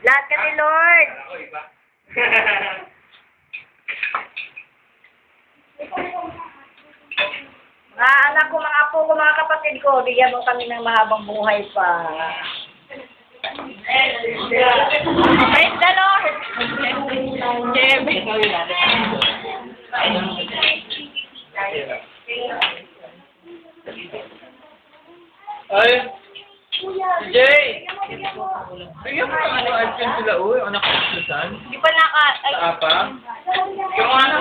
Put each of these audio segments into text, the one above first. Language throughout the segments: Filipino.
Lahat kami, Lord. Mga anak ko, mga apo ko, mga kapatid ko, bigyan mo kami ng mahabang buhay pa. Praise the Lord! Ay! Si Jay! Bigyan mo ng ano, ice cream sila, uy. Anak ko sa Susan. Hindi pa naka... Ay, Sa apa? Yung ano?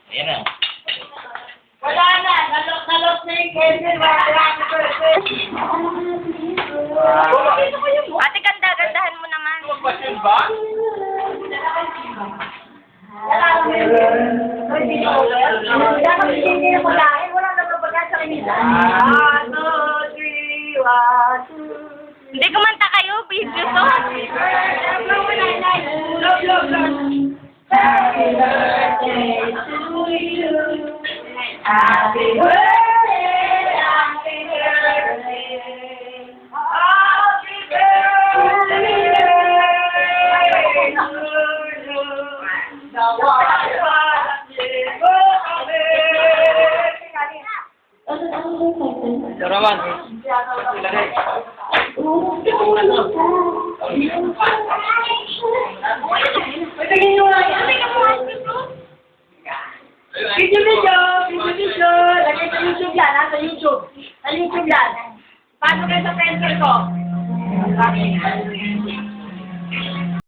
Ayan na. wala na! Nalok na yung Kendall. Ate, ganda-gandahan mo naman. Magpasin ba? Hindi kumanta kayo, video to. Happy birthday to you. Happy birthday, happy birthday. Happy birthday to you. Sarawan. Video. Lagay sa YouTube yan, ha? Sa YouTube. Sa YouTube yan. Paano kayo sa pencil ko?